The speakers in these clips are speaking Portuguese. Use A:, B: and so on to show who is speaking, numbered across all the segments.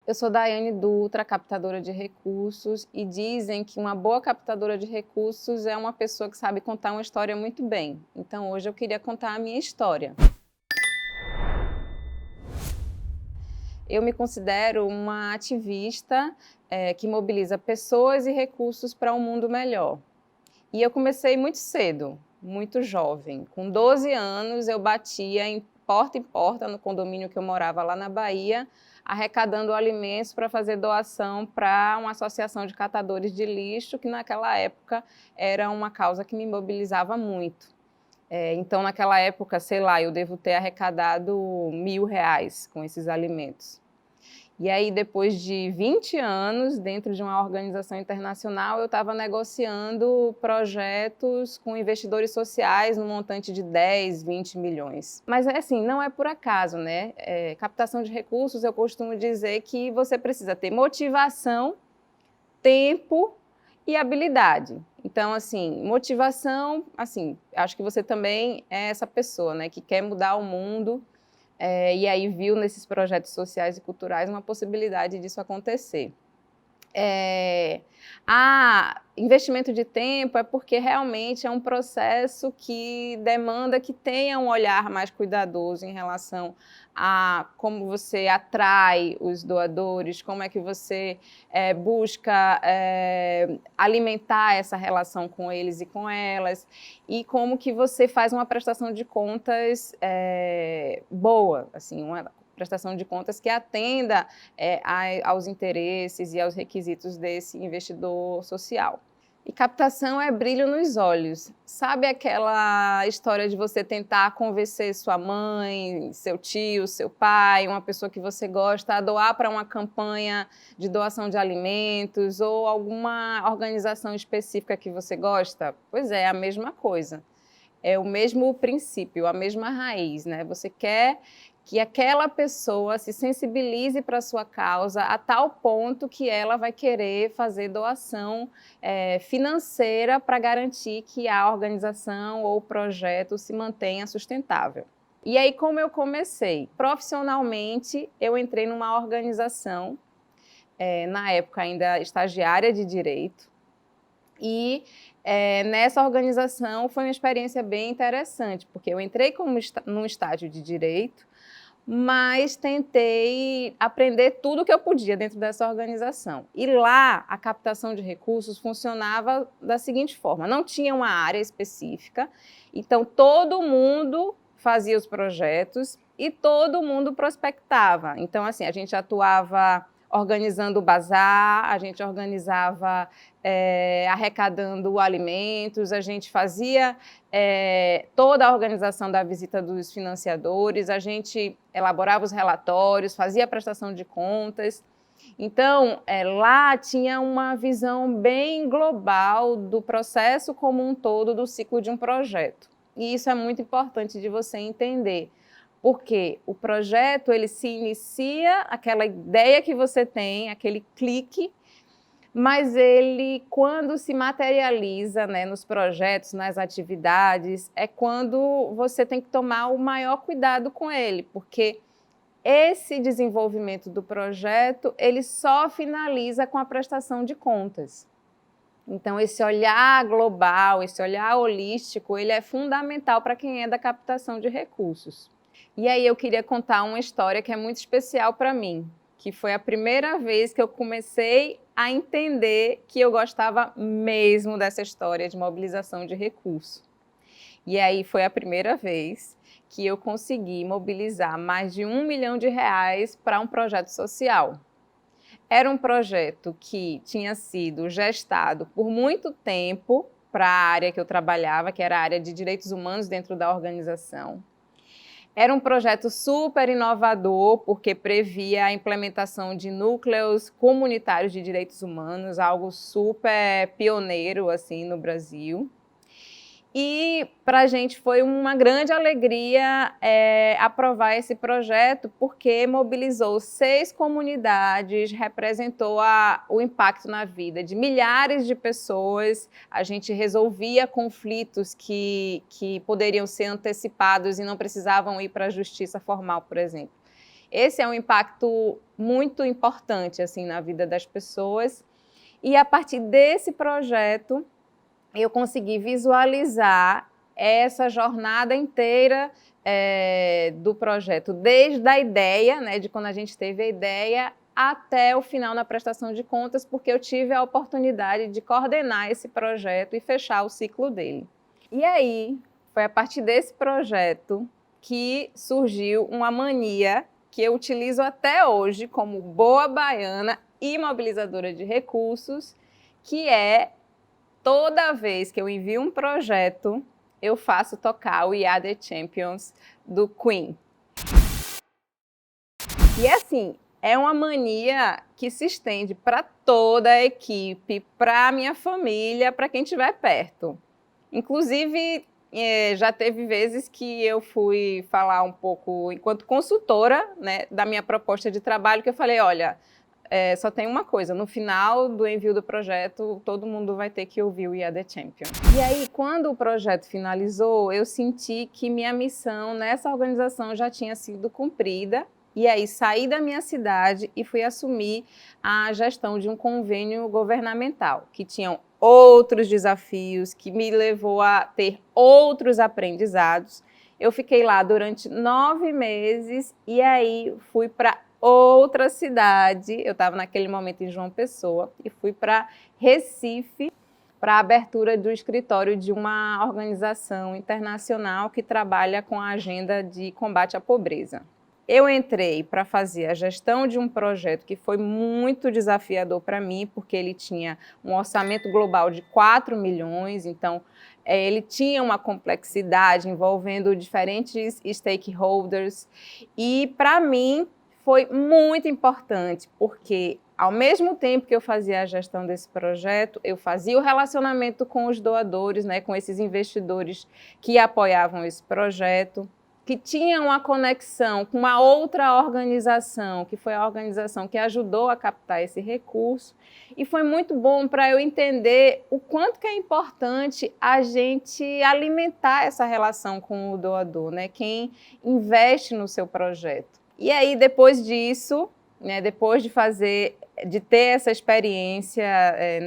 A: Eu sou Daiane Dutra, captadora de recursos, e dizem que uma boa captadora de recursos é uma pessoa que sabe contar uma história muito bem. Então hoje eu queria contar a minha história. Eu me considero uma ativista que mobiliza pessoas e recursos para um mundo melhor. E eu comecei muito cedo, muito jovem. Com 12 anos eu batia em porta no condomínio que eu morava lá na Bahia, arrecadando alimentos para fazer doação para uma associação de catadores de lixo, que naquela época era uma causa que me mobilizava muito. Então, naquela época, sei lá, eu devo ter arrecadado R$ 1.000 com esses alimentos. E aí, depois de 20 anos, dentro de uma organização internacional, eu estava negociando projetos com investidores sociais no montante de 10, 20 milhões. Mas, assim, não é por acaso, né? Captação de recursos, eu costumo dizer que você precisa ter motivação, tempo e habilidade. Então, assim, motivação, assim, acho que você também é essa pessoa, né, que quer mudar o mundo, e aí viu nesses projetos sociais e culturais uma possibilidade disso acontecer. Investimento de tempo é porque realmente é um processo que demanda que tenha um olhar mais cuidadoso em relação a como você atrai os doadores, como é que você busca alimentar essa relação com eles e com elas, e como que você faz uma prestação de contas boa, assim, uma prestação de contas que atenda aos interesses e aos requisitos desse investidor social. E captação é brilho nos olhos. Sabe aquela história de você tentar convencer sua mãe, seu tio, seu pai, uma pessoa que você gosta, a doar para uma campanha de doação de alimentos ou alguma organização específica que você gosta? Pois é a mesma coisa. É o mesmo princípio, a mesma raiz, né? Você quer que aquela pessoa se sensibilize para a sua causa a tal ponto que ela vai querer fazer doação financeira para garantir que a organização ou o projeto se mantenha sustentável. E aí, como eu comecei? Profissionalmente, eu entrei numa organização, na época ainda estagiária de direito, e nessa organização foi uma experiência bem interessante, porque eu entrei num estágio de direito, mas tentei aprender tudo que eu podia dentro dessa organização. E lá, a captação de recursos funcionava da seguinte forma: não tinha uma área específica, então todo mundo fazia os projetos e todo mundo prospectava. Então, assim, a gente atuava organizando o bazar, a gente organizava arrecadando alimentos, a gente fazia toda a organização da visita dos financiadores, a gente elaborava os relatórios, fazia a prestação de contas. Então, lá tinha uma visão bem global do processo como um todo do ciclo de um projeto. E isso é muito importante de você entender, porque o projeto ele se inicia, aquela ideia que você tem, aquele clique, mas ele, quando se materializa, né, nos projetos, nas atividades, é quando você tem que tomar o maior cuidado com ele, porque esse desenvolvimento do projeto, ele só finaliza com a prestação de contas. Então, esse olhar global, esse olhar holístico, ele é fundamental para quem é da captação de recursos. E aí eu queria contar uma história que é muito especial para mim, que foi a primeira vez que eu comecei a entender que eu gostava mesmo dessa história de mobilização de recursos. E aí foi a primeira vez que eu consegui mobilizar mais de R$ 1 milhão para um projeto social. Era um projeto que tinha sido gestado por muito tempo para a área que eu trabalhava, que era a área de direitos humanos dentro da organização. Era um projeto super inovador, porque previa a implementação de núcleos comunitários de direitos humanos, algo super pioneiro assim, no Brasil. E para a gente foi uma grande alegria aprovar esse projeto, porque mobilizou 6 comunidades, representou o impacto na vida de milhares de pessoas. A gente resolvia conflitos que poderiam ser antecipados e não precisavam ir para a justiça formal, por exemplo. Esse é um impacto muito importante assim na vida das pessoas. E a partir desse projeto, eu consegui visualizar essa jornada inteira do projeto, desde a ideia, né, de quando a gente teve a ideia, até o final na prestação de contas, porque eu tive a oportunidade de coordenar esse projeto e fechar o ciclo dele. E aí, foi a partir desse projeto que surgiu uma mania que eu utilizo até hoje como boa baiana e mobilizadora de recursos, que é toda vez que eu envio um projeto, eu faço tocar o We Are The Champions do Queen. E assim, é uma mania que se estende para toda a equipe, para a minha família, para quem estiver perto. Inclusive, já teve vezes que eu fui falar um pouco, enquanto consultora, né, da minha proposta de trabalho, que eu falei, olha, só tem uma coisa, no final do envio do projeto, todo mundo vai ter que ouvir o We Are The Champion. E aí, quando o projeto finalizou, eu senti que minha missão nessa organização já tinha sido cumprida, e aí saí da minha cidade e fui assumir a gestão de um convênio governamental, que tinham outros desafios, que me levou a ter outros aprendizados. Eu fiquei lá durante 9 meses e aí fui para outra cidade. Eu estava naquele momento em João Pessoa e fui para Recife para a abertura do escritório de uma organização internacional que trabalha com a agenda de combate à pobreza. Eu entrei para fazer a gestão de um projeto que foi muito desafiador para mim, porque ele tinha um orçamento global de 4 milhões, então ele tinha uma complexidade envolvendo diferentes stakeholders, e para mim foi muito importante, porque ao mesmo tempo que eu fazia a gestão desse projeto, eu fazia o relacionamento com os doadores, né, com esses investidores que apoiavam esse projeto, que tinha uma conexão com uma outra organização, que foi a organização que ajudou a captar esse recurso, e foi muito bom para eu entender o quanto que é importante a gente alimentar essa relação com o doador, né? Quem investe no seu projeto. E aí, depois disso, né, depois de ter essa experiência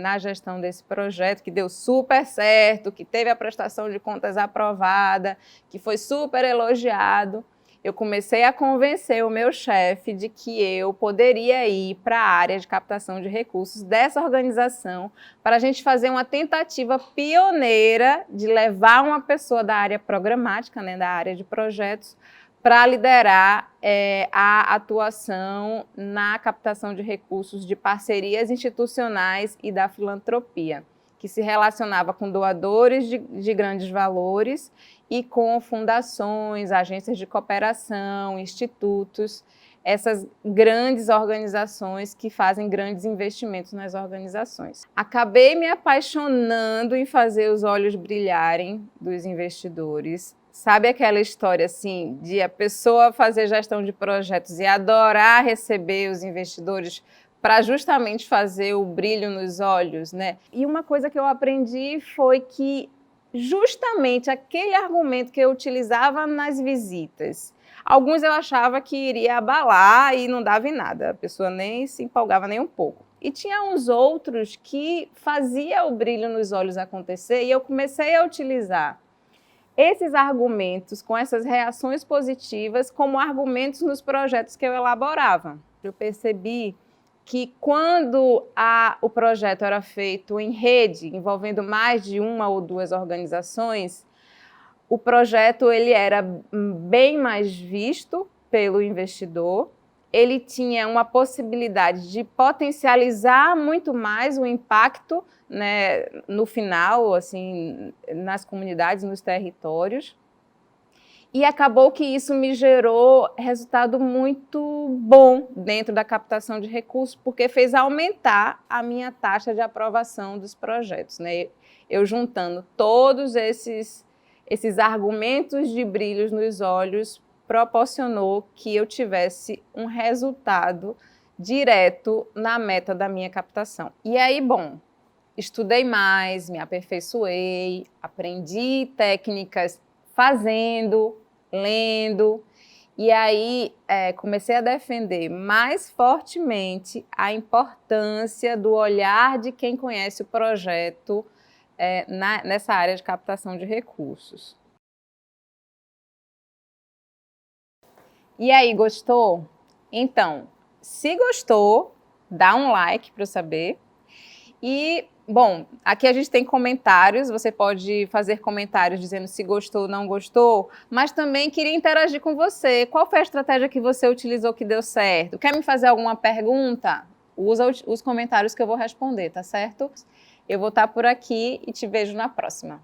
A: na gestão desse projeto, que deu super certo, que teve a prestação de contas aprovada, que foi super elogiado, eu comecei a convencer o meu chefe de que eu poderia ir para a área de captação de recursos dessa organização, para a gente fazer uma tentativa pioneira de levar uma pessoa da área programática, né, da área de projetos, para liderar a atuação na captação de recursos de parcerias institucionais e da filantropia, que se relacionava com doadores de grandes valores e com fundações, agências de cooperação, institutos, essas grandes organizações que fazem grandes investimentos nas organizações. Acabei me apaixonando em fazer os olhos brilharem dos investidores. Sabe aquela história assim, de a pessoa fazer gestão de projetos e adorar receber os investidores para justamente fazer o brilho nos olhos, né? E uma coisa que eu aprendi foi que justamente aquele argumento que eu utilizava nas visitas, alguns eu achava que iria abalar e não dava em nada, a pessoa nem se empolgava nem um pouco. E tinha uns outros que fazia o brilho nos olhos acontecer, e eu comecei a utilizar esses argumentos, com essas reações positivas, como argumentos nos projetos que eu elaborava. Eu percebi que quando o projeto era feito em rede, envolvendo mais de uma ou duas organizações, o projeto ele era bem mais visto pelo investidor, ele tinha uma possibilidade de potencializar muito mais o impacto, né, no final, assim, nas comunidades, nos territórios. E acabou que isso me gerou resultado muito bom dentro da captação de recursos, porque fez aumentar a minha taxa de aprovação dos projetos, né? Eu juntando todos esses argumentos de brilhos nos olhos, proporcionou que eu tivesse um resultado direto na meta da minha captação. E aí, bom, estudei mais, me aperfeiçoei, aprendi técnicas fazendo, lendo, E aí comecei a defender mais fortemente a importância do olhar de quem conhece o projeto nessa área de captação de recursos. E aí, gostou? Então, se gostou, dá um like para eu saber. E, bom, aqui a gente tem comentários, você pode fazer comentários dizendo se gostou ou não gostou, mas também queria interagir com você. Qual foi a estratégia que você utilizou que deu certo? Quer me fazer alguma pergunta? Usa os comentários que eu vou responder, tá certo? Eu vou estar por aqui e te vejo na próxima.